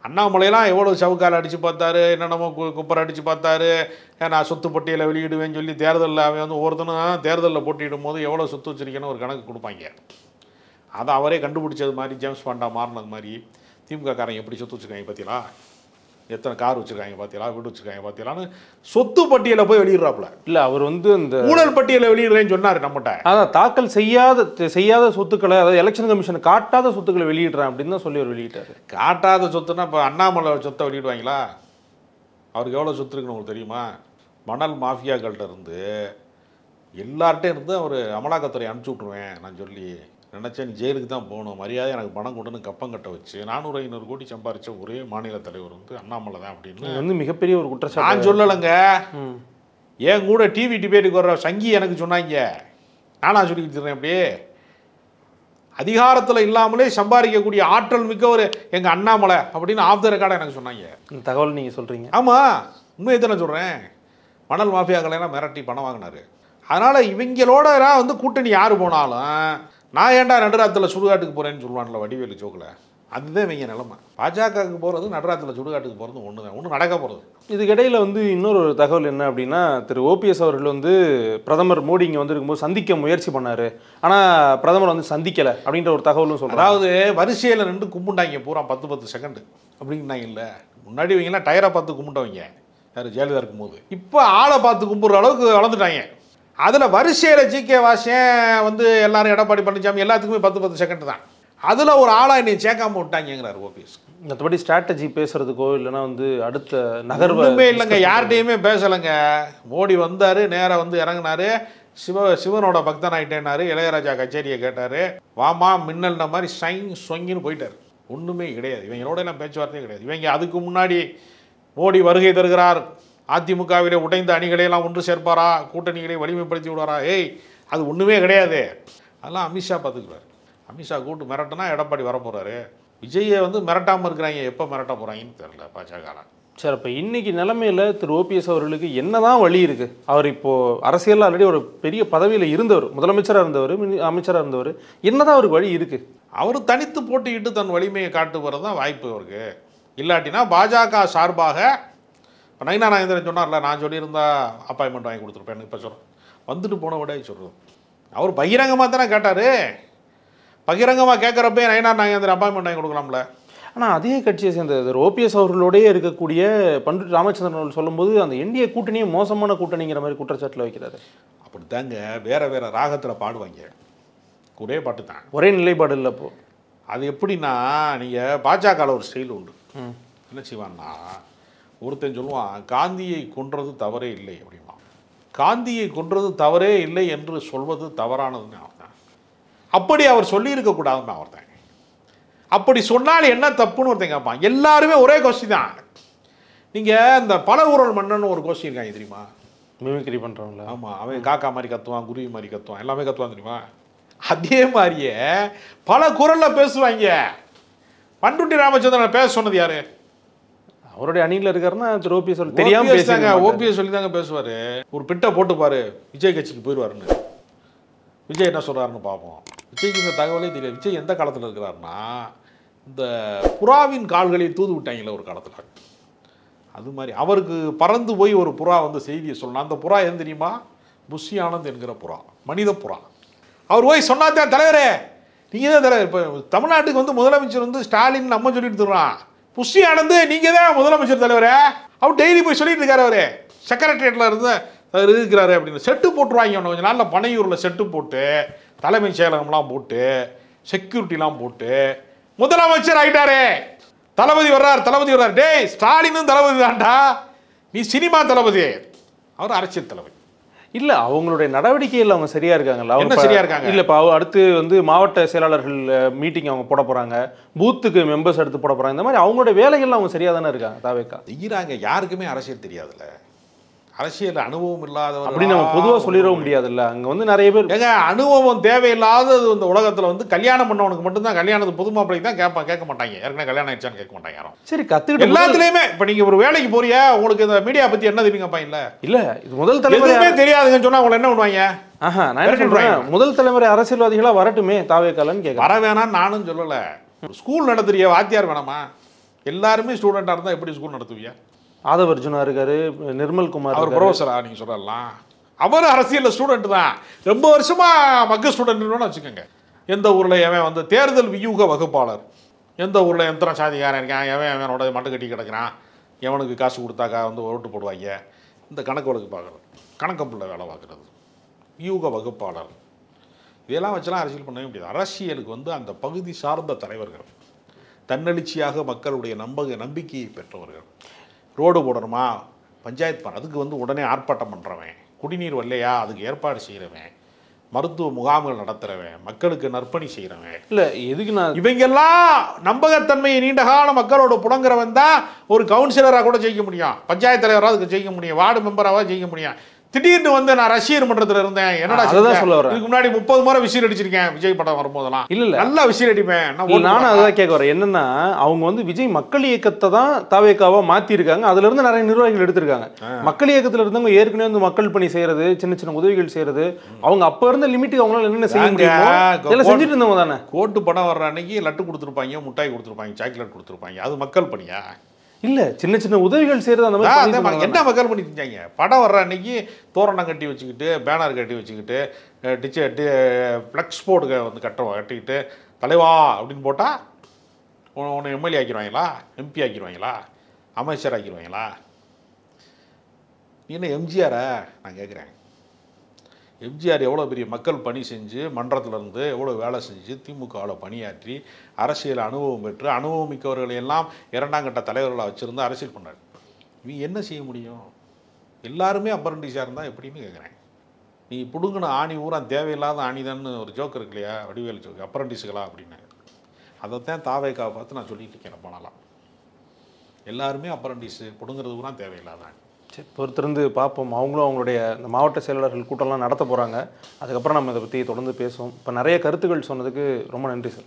அண்ணாமலையெல்லாம் எவ்வளோ சவுக்கால் அடித்து பார்த்தாரு, என்னென்னமோ குப்பரை அடித்து பார்த்தாரு. நான் சொத்து பட்டியலை வெளியிடுவேன்னு சொல்லி தேர்தலில் அவன் ஒவ்வொருத்தனும் தேர்தலில் போட்டியிடும் போது எவ்வளோ சொத்து வச்சிருக்கேன்னு ஒரு கணக்கு கொடுப்பாங்க. அதை அவரே கண்டுபிடிச்சது மாதிரி, ஜேம்ஸ் பாண்டா மாறினது மாதிரி திமுக காரங்க எப்படி சொத்து வச்சுருக்காங்க பார்த்தீங்களா, எத்தனை கார் வச்சுருக்காங்க பார்த்தீங்களா, வீடு வச்சுருக்காங்க பார்த்தீங்களான்னு சொத்து பட்டியலை போய் வெளியிடுறாப்புல. இல்லை, அவர் இந்த ஊழல் பட்டியலை வெளியிடுறேன்னு சொன்னார் நம்மகிட்ட. அதான் தாக்கல் செய்யாத சொத்துக்களை, அதாவது எலெக்ஷன் கமிஷன் காட்டாத சொத்துக்களை வெளியிடுறேன் அப்படின்னு தான் சொல்லி அவர் வெளியிட்டார். காட்டாத சொத்துன்னா இப்போ அண்ணாமலை சொத்தை வெளியிடுவாங்களா? அவருக்கு எவ்வளோ சொத்து இருக்குன்னு உங்களுக்கு தெரியுமா? மணல் மாஃபியாக்கள்கிட்ட இருந்து எல்லார்கிட்டே இருந்து அவர் அமலாக்கத்துறை அனுப்பிச்சி விட்ருவேன் நான் சொல்லி நினச்சேன். ஜெயிலுக்கு தான் போகணும், மரியாதை எனக்கு பணம் கொண்டுன்னு கப்பங்கட்டை வச்சு 400-500 கோடி சம்பாரித்த ஒரே மாநில தலைவர் அண்ணாமலை தான் அப்படின்னு மிகப்பெரிய ஒரு குற்றச்சாட்டு. நான் சொல்லலைங்க, என் கூட டிவி டிபேட்டுக்கு வர்ற சங்கி எனக்கு சொன்னாங்க. நானா சொல்லிக்கிட்டு இருக்கேன். அப்படியே அதிகாரத்தில் இல்லாமலே சம்பாதிக்கக்கூடிய ஆற்றல் மிக்க ஒரு எங்கள் அண்ணாமலை அப்படின்னு ஆஃப் த ரெக்கார்டாக எனக்கு சொன்னாங்க. தகவல் நீங்கள் சொல்கிறீங்க? ஆமாம், உண்மையை தானே சொல்கிறேன். மணல் மாஃபியாக்களையெல்லாம் மிரட்டி பணம் வாங்கினார். அதனால் இவங்களோட கூட்டணி யார் போனாலும் நான் ஏன்டா நடுராத்தில் சுடுகாட்டுக்கு போகிறேன்னு சொல்லுவான்ல வடிவேலு ஜோக்கில், அதுதான் இவங்க நிலைமை. பாஜகவுக்கு போகிறது நடுராத்தில் சுடுகாட்டுக்கு போகிறது ஒன்று தான், ஒன்றும் நடக்க போகிறது. இதுக்கிடையில் இன்னொரு தகவல் என்ன அப்படின்னா, திரு ஓபிஎஸ் அவர்கள் பிரதமர் மோடி இங்கே இருக்கும்போது சந்திக்க முயற்சி பண்ணார். ஆனால் பிரதமர் சந்திக்கலை அப்படின்ற ஒரு தகவலும் சொல்கிறார். அதாவது வரிசையில் நின்று கும்பிட்டாங்க பூரா 10 செகண்டு அப்படின்னாங்க. இல்லை, முன்னாடி இவங்கெல்லாம் டயரை பார்த்து கும்பிட்டவங்க யார் ஜெயலலிதா இருக்கும்போது, இப்போ ஆளை பார்த்து கும்பிட்ற அளவுக்கு வளர்ந்துட்டாங்க. அதில் வரிசையில் ஜிகே வாசன் எல்லாரும் எடப்பாடி பழனிசாமி எல்லாத்துக்குமே 10 செகண்ட் தான். அதில் ஒரு ஆளாக என்னை சேர்க்காம விட்டாங்கிறார் ஓபிஎஸ். மற்றபடி ஸ்ட்ராட்டஜி பேசுகிறதுக்கோ இல்லைன்னா அடுத்த நகர்வுமே இல்லைங்க, யார்கிட்டையுமே பேசலைங்க. மோடி வந்தார், நேராக இறங்கினார், சிவனோட பக்தன் ஆகிட்டேன்னாரு, இளையராஜா கச்சேரியை கேட்டார், வாமா மின்னல்ன மாதிரி சைன் சொங்கின்னு போயிட்டார். ஒன்றுமே கிடையாது, இவங்களோட எல்லாம் பேச்சுவார்த்தையே கிடையாது. இவங்க அதுக்கு முன்னாடி மோடி வருகை தருகிறார், அதிமுகவிலே உடைந்த அணிகளையெல்லாம் ஒன்று சேர்ப்பாரா, கூட்டணிகளை வலிமைப்படுத்தி விடுவாரா, அது ஒன்றுமே கிடையாது. அதெல்லாம் அமித்ஷா பார்த்துக்குறாரு. அமித்ஷா கூட்டு மிரட்டினா எடப்பாடி வர போகிறாரு. விஜயை மிரட்டாமல் இருக்கிறாங்க, எப்போ மிரட்ட போகிறாங்கன்னு தெரியல பாஜக. சரி, இப்போ இன்றைக்கி நிலைமையில் திரு ஓபிஎஸ் அவர்களுக்கு என்ன தான் வழி இருக்குது? அவர் இப்போது அரசியலில் ஆல்ரெடி ஒரு பெரிய பதவியில் இருந்தவர், முதலமைச்சராக இருந்தவர், அமைச்சராக இருந்தவர். என்ன தான் அவருக்கு வழி இருக்குது? அவர் தனித்து போட்டிக்கிட்டு தன் வலிமையை காட்டுவது தான் வாய்ப்பு அவருக்கு. இல்லாட்டினா பாஜக சார்பாக இப்போ நயினா நாகேந்திரன் சொன்னார்ல, நான் சொல்லியிருந்தா அப்பாயின்மெண்ட் வாங்கி கொடுத்துருப்பேன். இப்போ சொல்கிறேன், வந்துட்டு போன விட சொல்கிறது. அவர் பகிரங்கமாக தானே கேட்டார். பகிரங்கமாக கேட்குறப்பே நயினா நாகேந்திரன் அப்பாயின்மெண்ட் வாங்கி கொடுக்கலாம்ல. ஆனால் அதே கட்சியை சேர்ந்த ஓபிஎஸ் அவர்களோடய இருக்கக்கூடிய பண்டிட் ராமச்சந்திரன் அவர்கள் சொல்லும்போது அந்த என்டிஏ கூட்டணியே மோசமான கூட்டணிங்கிற மாதிரி குற்றச்சாட்டில் வைக்கிறாரு. அப்படி தாங்க, வேறு வேறு ராகத்தில் பாடுவாங்க, ஒரே பாட்டு தான், ஒரே நிலைப்பாடு இல்லை. இப்போது அது எப்படின்னா, நீங்கள் பாஜகவில் ஒரு ஸ்டைல் உண்டு. என்ன செய்வான்னா, ஒருத்தன் சொல்லுவான் காந்தியை கொன்றது தவறே இல்லை அப்படிமா. காந்தியை கொன்றது தவறே இல்லை என்று சொல்வது தவறானதுன்னு அவர் தான். அப்படி அவர் சொல்லியிருக்கக்கூடாதுன்னு அவர் தான். அப்படி சொன்னால் என்ன தப்புன்னு ஒருத்தன் கேட்பான். எல்லாருமே ஒரே கோஷ்டி தான். நீங்கள் இந்த பல ஊரல் மன்னன் ஒரு கோஷ்டி இருக்காங்க தெரியுமா, மிமிக்ரி பண்ணுறவங்கள. ஆமாம், அவன் காக்கா மாதிரி கத்துவான், குருவி மாதிரி கத்துவான், எல்லாமே கத்துவான் தெரியுமா. அதே மாதிரியே பல குரலில் பேசுவாங்க. பண்டுட்டி ராமச்சந்திரன் பேச சொன்னது யாரு? அவருடைய அணியில் இருக்காருன்னா திரு ஓபிஎஸ் தெரியாம பேசுறாங்க. ஓபிஎஸ் சொல்லி தாங்க பேசுவார். ஒரு பிட்டை போட்டுப்பாரு, விஜய் கட்சிக்கு போயிடுவாருன்னு. விஜய் என்ன சொல்கிறாருன்னு பார்ப்போம். விஜய்க்கு இந்த தகவலே தெரியாது. விஜய் எந்த காலத்தில் இருக்கிறாருன்னா, இந்த புறாவின் கால்களில் தூது விட்டாங்களே ஒரு காலத்தில், அது மாதிரி அவருக்கு பறந்து போய் ஒரு புறா செய்தியை சொல்லணும். அந்த புறா எது தெரியுமா? புஷி ஆனந்த் என்கிற புறா, மனித புறா. அவர் போய் சொன்னாதான் தலைவரே நீங்கள் தான் தலைவர். இப்போ தமிழ்நாட்டுக்கு வந்து முதலமைச்சர் வந்து ஸ்டாலின் நம்ம சொல்லிட்டு தர்றான். புஷி ஆனந்து நீங்கள் தான் முதலமைச்சர் தலைவரே. அவர் டெய்லி போய் சொல்லிட்டு இருக்காரு. அவரு செக்ரட்டரியேட்டில் இருந்து இருக்கிறாரு அப்படின்னு செட்டு போட்டுருவாங்க. ஒன்று கொஞ்சம் நாளில் பனையூரில் செட்டு போட்டு தலைமைச் செயலகம்லாம் போட்டு செக்யூரிட்டிலாம் போட்டு முதலமைச்சர் ஆகிட்டாரே. தளபதி வர்றார். டேய் ஸ்டாலினும் தளபதி தான்டா, நீ சினிமா தளபதி, அவர் அரசியல் தளபதி.
இல்ல அவங்களுடைய நடவடிக்கைகள் அவங்க சரியா இருக்காங்கல்ல?
என்ன சரியா இருக்காங்க?
இல்ல இப்ப அடுத்து வந்து மாவட்ட செயலாளர்கள் மீட்டிங் அவங்க போட போறாங்க, பூத்துக்கு மெம்பர்ஸ் எடுத்து போட போறாங்க. இந்த மாதிரி அவங்களுடைய வேலைகள் அவங்க சரியா தானே இருக்காங்க. தாவேக்கா
செய்யறாங்க. யாருக்குமே அரசியல் தெரியாதுல்ல, அரசியல் அனுபவம் இல்லாதவர்
அப்படி நம்ம பொதுவாக சொல்லிடவும் முடியாதுல்ல. அங்கே வந்து நிறைய பேர்
ஏங்க அனுபவம் தேவையில்லாதது. இந்த உலகத்தில் வந்து கல்யாணம் பண்ணவனுக்கு மட்டும்தான் கல்யாணத்துக்கு பொது மாப்பிள்ளைக்கு தான் கேட்க மாட்டாங்க. ஏற்கனவே கல்யாணம் ஆயிடுச்சான்னு கேட்க மாட்டாங்க யாரும்.
சரி கற்றுக்கிட்டு
எல்லாத்துலேயுமே இப்போ நீங்கள் ஒரு வேலைக்கு போறியா, உங்களுக்கு இந்த மீடியா பற்றி என்ன தெரியுங்கப்பா? இல்லை
இது முதல் தலைமுறை
எதுவுமே தெரியாதுங்கன்னு சொன்னால் அவங்களை என்ன பண்ணுவாங்க?
நான் என்ன சொல்கிறேன், முதல் தலைமுறை அரசியல்வாதிகளாக வரட்டுமே தாவேக்காலன்னு கேட்க.
வர வேணான்னு நானும் சொல்லலை. ஸ்கூல் நடத்துறிய வாத்தியார் வேணாமா? எல்லாருமே ஸ்டூடெண்ட்டாக இருந்தால் எப்படி ஸ்கூல் நடத்துவியா?
ஆதவ அர்ஜுனா இருக்காரு, நிர்மல் குமார்
அவர் ப்ரொஃபஸரா நீங்கள் சொல்லலாம். அவர் அரசியலில் ஸ்டூடெண்ட் தான், ரொம்ப வருஷமா மக்க ஸ்டூடெண்ட்னு வச்சுக்கோங்க. எந்த ஊரில் எவன் வந்து தேர்தல் வியூக வகுப்பாளர், எந்த ஊரில் எந்திரம் சாதிக்காரன் இருக்கான், எவனோட மட்டு கட்டி கிடக்கிறான், எவனுக்கு காசு கொடுத்தாக்கா வந்து ஓட்டு போடுவாங்க, இந்த கணக்கு வழக்கு பார்க்குறது, கணக்கப்புள்ள வேலை பார்க்குறது, வியூக வகுப்பாளர், இதெல்லாம் வச்செல்லாம் அரசியல் பண்ணவே முடியாது. அரசியலுக்கு வந்து அந்த பகுதி சார்ந்த தலைவர்கள், தன்னெழுச்சியாக மக்களுடைய நம்பிக்கையை பெற்றவர்கள். ரோடு போடணுமா, பஞ்சாயத்து பண்ண, அதுக்கு வந்து உடனே ஆர்ப்பாட்டம் பண்ணுறவன், குடிநீர் வரலையா அதுக்கு ஏற்பாடு செய்கிறவன், மருத்துவ முகாம்கள் நடத்துகிறவன், மக்களுக்கு நற்பணி செய்கிறவன்.
இல்லை எதுக்கு நான்
இவங்கெல்லாம் நம்பகத்தன்மையை நீண்ட காலம் மக்களோட புடங்குறவன் தான் ஒரு கவுன்சிலராக கூட ஜெயிக்க முடியும், பஞ்சாயத்து தலைவராக அதுக்கு ஜெயிக்க முடியும், வார்டு மெம்பராக ஜெயிக்க முடியும். திடீர்னு வந்து நான் ரசிகர் மன்றத்தில் இருந்தேன், என்னடா சொல்ல வரேன், இதுக்கு முன்னாடி 30 முறை விசில் அடிச்சிருக்கேன் விஜய் படம் வரும்போதெல்லாம்.
இல்ல
நல்லா விசில் அடிப்பேன்.
நானும் அதான் கேட்க வரேன். என்னன்னா அவங்க வந்து விஜய் மக்கள் இயக்கத்தை தான் தாவேக்காவா மாத்திருக்காங்க. அதுல இருந்து நிறைய நிர்வாகிகள் எடுத்திருக்காங்க. மக்கள் இயக்கத்துல இருந்தவங்க ஏற்கனவே வந்து மக்கள் பணி செய்யறது, சின்ன சின்ன உதவிகள் செய்யறது, அவங்க அப்ப இருந்த லிமிட்டுக்கு அவங்களால என்னென்ன செய்ய முடியுமோ இதெல்லாம் செஞ்சுட்டு இருந்தவங்க தானே.
கோட்டு படம் வர்ற அன்னைக்கு லட்டு கொடுத்துருப்பாங்க, முட்டாய் கொடுத்துருப்பாங்க, சாக்லேட் கொடுத்துருப்பாங்க. அது மக்கள் பணியா?
இல்ல சின்ன சின்ன உதவிகள் செய்யறது அந்த மாதிரி
என்ன மக்கள் பண்ணி செஞ்சாங்க? படம் வர்ற அன்னைக்கு தோரணம் கட்டி வச்சுக்கிட்டு, பேனர் கட்டி வச்சுக்கிட்டு, ஃப்ளெக்ஸ் போர்டு வந்து கட்டிக்கிட்டு தலைவா அப்படின்னு போட்டால் உன்னை எம்எல்ஏ ஆக்கிடுவாங்களா, எம்பி ஆக்கிடுவாங்களா, அமைச்சர் ஆக்கிடுவாங்களா? நீ என்ன எம்ஜிஆரா? நான் கேட்குறேன். எம்ஜிஆர் எவ்வளோ பெரிய மக்கள் பணி செஞ்சு, மன்றத்திலேருந்து எவ்வளோ வேலை செஞ்சு, திமுகவில் பணியாற்றி அரசியல் அனுபவம் பெற்று அனுபவம் மிக்கவர்களை எல்லாம் 2ஆம் கட்ட தலைவர்களாக வச்சுருந்து அரசியல் பண்ணார். இவங்க என்ன செய்ய முடியும்? எல்லாருமே அப்ரண்டிஸாக இருந்தால் எப்படின்னு கேட்குறேன். நீ பிடுங்கின ஆணி ஊரா தேவையில்லாத ஆணிதான்னு ஒரு ஜோக் இருக்கு இல்லையா, வடிவேல் ஜோக், அப்ரண்டிஸுகளா அப்படின்னு. அதைத்தான் தாவேக்காவை பார்த்து நான் சொல்லிட்டு இருக்கேன் போனாலாம். எல்லாருமே அப்ரண்டிஸு, பிடுங்கிறது ஊரா தேவையில்லாத ஆணி.
சரி பொறுத்திருந்து பார்ப்போம். அவங்களும் அவங்களுடைய இந்த மாவட்ட செயலாளர்கள் கூட்டம்லாம் நடத்த போகிறாங்க. அதுக்கப்புறம் நம்ம இதை பற்றி தொடர்ந்து பேசுவோம். இப்போ நிறைய கருத்துக்கள் சொன்னதுக்கு ரொம்ப நன்றி சார்.